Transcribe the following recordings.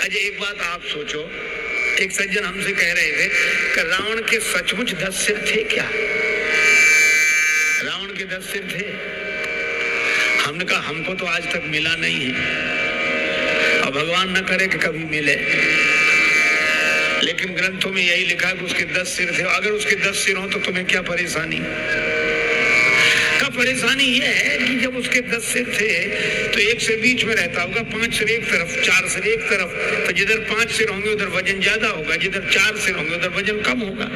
अच्छा एक बात आप सोचो, एक सज्जन हमसे कह रहे थे कि रावण के सचमुच 10 सिर थे क्या? रावण के 10 सिर थे? हमने कहा हमको तो आज तक मिला नहीं है और भगवान न करे कि कभी मिले, लेकिन ग्रंथों में यही लिखा कि उसके 10 सिर थे। अगर उसके 10 सिर हो तो तुम्हें क्या परेशानी? परेशानी यह है कि जब उसके 10 सिर थे तो एक सिर बीच में रहता होगा, 5 सिर एक तरफ, 4 सिर एक तरफ, तो जिधर 5 सिर होंगे उधर वजन ज्यादा होगा, जिधर 4 सिर होंगे उधर वजन कम होगा।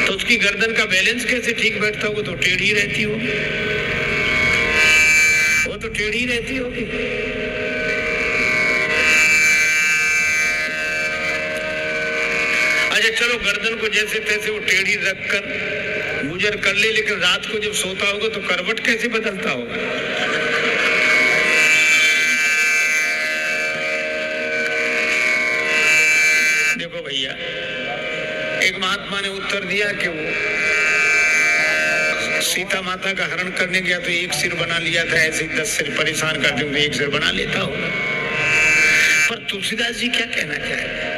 तो उसकी गर्दन का बैलेंस कैसे ठीक बैठता होगा? तो टेढ़ी रहती होगी, वो तो टेढ़ी रहती होगी। अच्छा चलो गर्दन को जैसे तैसे वो टेढ़ी रखकर गुजर कर ले, लेकिन रात को जब सोता होगा तो करवट कैसे बदलता होगा? देखो भैया, एक महात्मा ने उत्तर दिया कि वो सीता माता का हरण करने गया तो एक सिर बना लिया था, ऐसे 10 सिर परेशान करते हुए एक सिर बना लेता होगा। पर तुलसीदास जी क्या कहना चाहते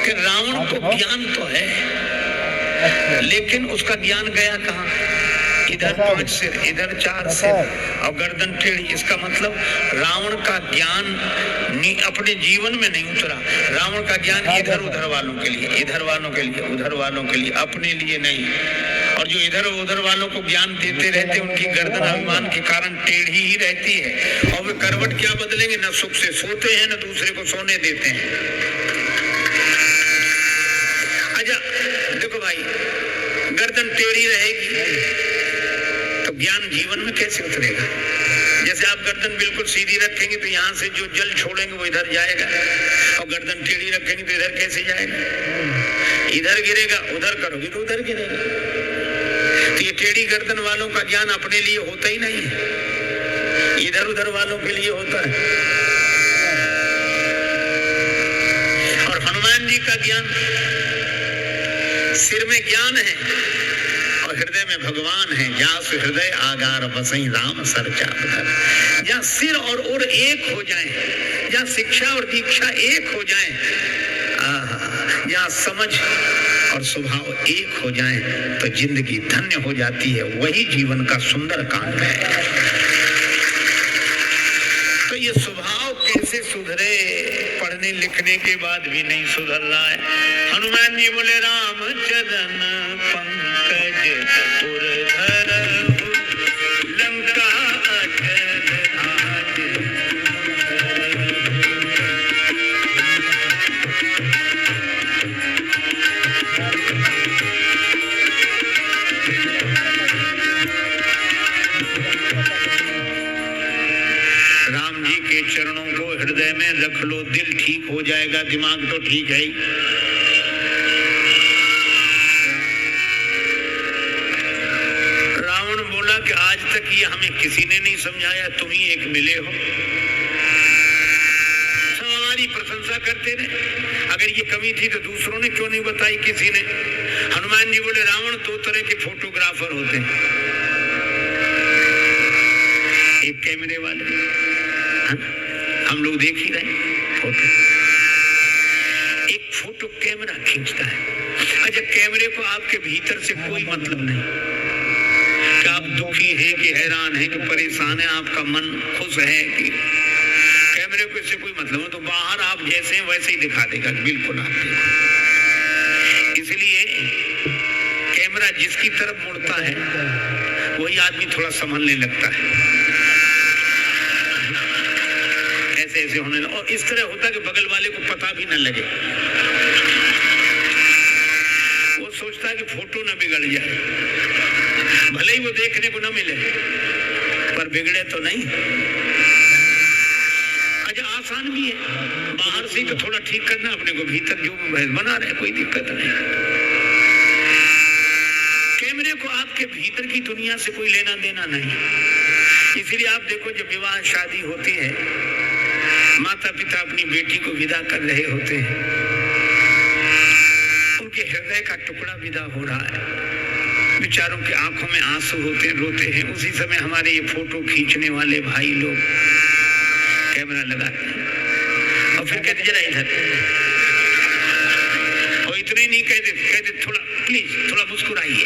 कि रावण को ज्ञान तो है, लेकिन उसका ज्ञान गया कहाँ? इधर 5 सिर, इधर 4 सिर और गर्दन टेढ़ी। इसका मतलब रावण का ज्ञान अपने जीवन में नहीं उतरा। रावण का ज्ञान इधर उधर वालों के लिए, इधर वालों के लिए, उधर वालों के लिए, अपने लिए नहीं। और जो इधर उधर वालों को ज्ञान देते रहते उनकी गर्दन अभिमान के कारण टेढ़ी ही रहती है और वे करवट क्या बदलेंगे? न सुख से सोते हैं न दूसरे को सोने देते हैं। देखो भाई, गर्दन टेढ़ी रहेगी तो ज्ञान जीवन में कैसे उतरेगा? जैसे आप गर्दन बिल्कुल सीधी रखेंगे तो यहाँ से जो जल छोड़ेंगे वो इधर जाएगा, और गर्दन टेढ़ी रखेंगे तो इधर कैसे जाएगा? इधर गिरेगा, उधर करोगे तो उधर गिरेगा। तो ये टेढ़ी गर्दन वालों का ज्ञान अपने लिए होता ही नहीं है, इधर उधर वालों के लिए होता है। और हनुमान जी का ज्ञान, सिर में ज्ञान है और हृदय में भगवान है। जास हृदय आगार बसई राम सर चाप। जहाँ सिर और उर एक हो जाए, जहाँ शिक्षा और दीक्षा एक हो जाए, जहाँ समझ और स्वभाव एक हो जाए तो जिंदगी धन्य हो जाती है। वही जीवन का सुंदर कांड है। तो ये स्वभाव कैसे सुधरे? पढ़ने लिखने के बाद भी नहीं सुधर रहा है। हनुमान जी बोले राम चरण पंकज पुरधर लंका अचल आज। राम जी के चरणों को हृदय में रख लो, दिल ठीक हो जाएगा, दिमाग तो ठीक है ही। रावण बोला कि आज तक ये हमें किसी ने नहीं समझाया, तुम ही एक मिले हो। सब हमारी प्रशंसा करते रहे, अगर ये कमी थी तो दूसरों ने क्यों नहीं बताई किसी ने? हनुमान जी बोले रावण 2 तरह के फोटोग्राफर होते हैं, एक कैमरे वाले, हम लोग देख ही रहे फोटो, एक फोटो कैमरा खींचता है। अच्छा कैमरे को आपके भीतर से कोई मतलब नहीं कि आप दुखी हैं कि हैरान हैं कि परेशान हैं, आपका मन खुश है कि, कैमरे को इससे कोई मतलब नहीं। तो बाहर आप जैसे हैं वैसे ही दिखा देगा, बिल्कुल आप देखो। इसलिए कैमरा जिसकी तरफ मुड़ता है वही आदमी थोड़ा संभलने लगता है, ऐसे होने लगा। और इस तरह होता कि बगल वाले को पता भी न लगे, वो सोचता है कि फोटो न बिगड़ जाए, भले ही वो देखने को न मिले पर बिगड़े तो नहीं। अच्छा आसान भी है, बाहर से ही तो थोड़ा ठीक करना, अपने को भीतर जो बना रहे कोई दिक्कत नहीं। कैमरे को आपके भीतर की दुनिया से कोई लेना देना नहीं। इसलिए आप देखो जब विवाह शादी होती है, माता पिता अपनी बेटी को विदा कर रहे होते हैं, उनके हृदय का टुकड़ा विदा हो रहा है, बेचारों की आंखों में आंसू होते रोते हैं। उसी समय हमारे ये फोटो खींचने वाले भाई लोग कैमरा लगाते हैं और फिर कहते जरा इधर, और इतना ही नहीं कहते थोड़ा प्लीज थोड़ा मुस्कुराइए।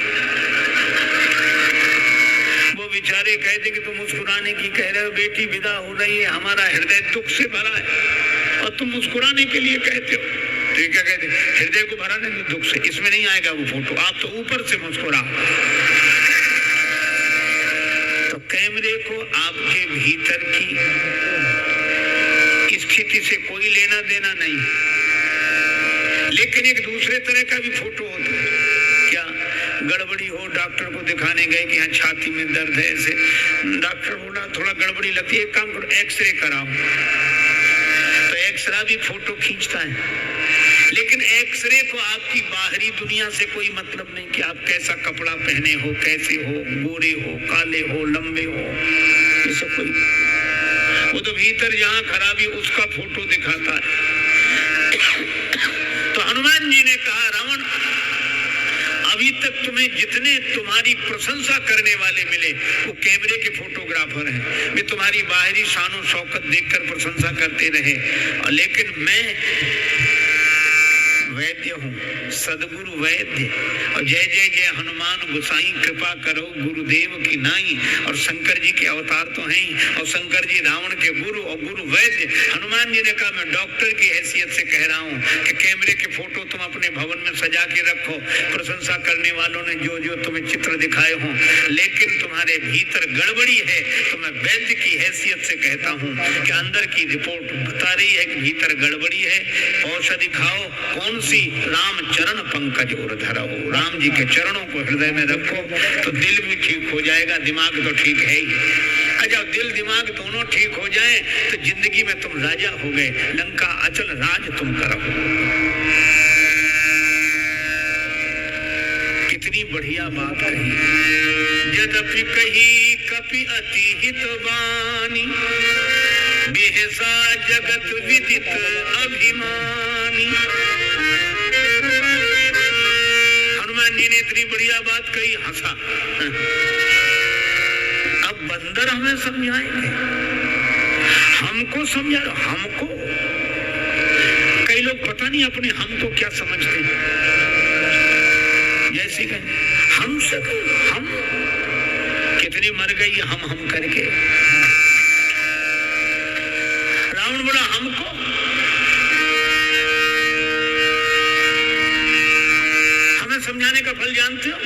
वो बेचारे कहते कि तुम मुस्कुराने की कह रहे हो, बेटी विदा हो रही है, हमारा हृदय दुख से भरा है और तुम मुस्कुराने के लिए कहते हो। तो क्या कहते, हृदय को भरा नहीं दुख से, इसमें नहीं आएगा वो फोटो, आप तो ऊपर से मुस्कुराओ। तो कैमरे को आपके भीतर की स्थिति से कोई लेना देना नहीं, लेकिन एक दूसरे तरह का भी फोटो होता है। क्या गड़बड़ी हो, डॉक्टर को दिखाने गए कि यहाँ छाती में दर्द है, ऐसे डॉक्टर बोला थोड़ा गड़बड़ी लगती है, एक काम करो एक्सरे कराओ, तो एक्सरा भी फोटो खींचता है। लेकिन एक्सरे को आपकी बाहरी दुनिया से कोई मतलब नहीं कि आप कैसा कपड़ा पहने हो, कैसे हो, गोरे हो, काले हो, लंबे हो, ये सब कोई, वो तो भीतर जहां खराबी उसका फोटो दिखाता है। तो हनुमान जी ने कहा, रावण अभी तक तुम्हें जितने तुम्हारी प्रशंसा करने वाले मिले वो कैमरे के फोटोग्राफर हैं, वे तुम्हारी बाहरी शान शौकत देखकर प्रशंसा करते रहे, लेकिन मैं वैद्य हूँ, सदगुरु वैद्य, और जय जय जय हनुमान गोसाई कृपा करो गुरुदेव की नाई, और शंकर जी के अवतार तो हैं ही, और शंकर जी रावण के गुरु और गुरु वैद्य। हनुमान जी ने कहा मैं डॉक्टर की हैसियत से कह रहा हूँ कि कैमरे के फोटो तुम अपने भवन में सजा के रखो, प्रशंसा करने वालों ने जो जो तुम्हें चित्र दिखाए हों, लेकिन तुम्हारे भीतर गड़बड़ी है, तो मैं वैद्य की हैसियत से कहता हूँ कि अंदर की रिपोर्ट बता रही है कि भीतर गड़बड़ी है। औषधि खाओ, कौन सी? राम चरण पंकज और धरो, राम जी के चरणों को हृदय में रखो तो दिल भी ठीक हो जाएगा, दिमाग तो ठीक है ही। अच्छा, दिल दिमाग दोनों ठीक हो जाए तो जिंदगी में तुम राजा हो गए, लंका अचल राज तुम करो। कितनी बढ़िया बात कही। यद्यपि कही कपि अति हित वाणी, बिहसा जगत विदित अभिमानी। हनुमान जी ने इतनी बढ़िया बात कही, हंसा। अब बंदर हमें समझाएंगे, हमको समझा, हमको कई लोग पता नहीं अपने हम को क्या समझते हैं। जैसे कहें हमसे, हम कितनी मर गई हम करके। रावण बोला हमको, हमें समझाने का फल जानते हो?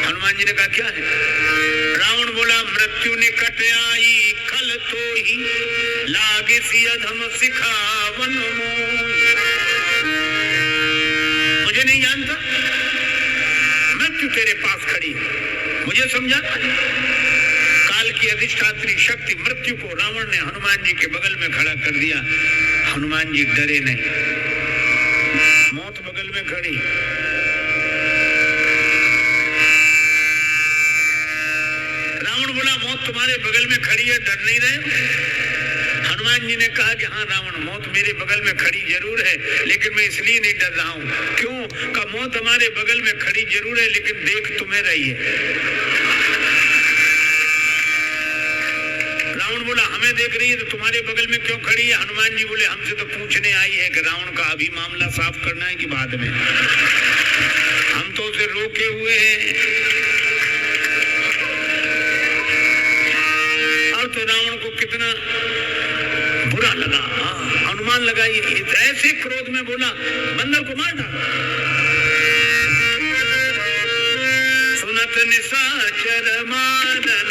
हनुमान जी ने कहा क्या है? रावण बोला मृत्यु निकट आई खल तो ही, लागे सी अधम सिखावन मोह। मुझे नहीं जानता, मृत्यु तेरे पास खड़ी है, मुझे समझाना है। काल की अधिष्ठात्री शक्ति मृत्यु को रावण ने हनुमान जी के बगल में खड़ा कर दिया। हनुमान जी डरे नहीं, मौत बगल में खड़ी। रावण बोला मौत तुम्हारे बगल में खड़ी है, डर नहीं रहे? हनुमान जी ने कहा कि हाँ रावण, मौत मेरे बगल में खड़ी जरूर है, लेकिन मैं इसलिए नहीं डर रहा हूं। क्यों? का मौत हमारे बगल में खड़ी जरूर है, लेकिन देख तुम्हें रही है। रावण बोला हमें देख रही है तो तुम्हारे बगल में क्यों खड़ी है? हनुमान जी बोले हमसे तो पूछने आई है कि रावण का अभी मामला साफ करना है कि बाद में? हम तो उसे रोके हुए हैं। और तो रावण को कितना बुरा लगा, अनुमान लगाइए, ऐसे क्रोध में बोला बंदर को मार डाला। सुनत निशाचर मानन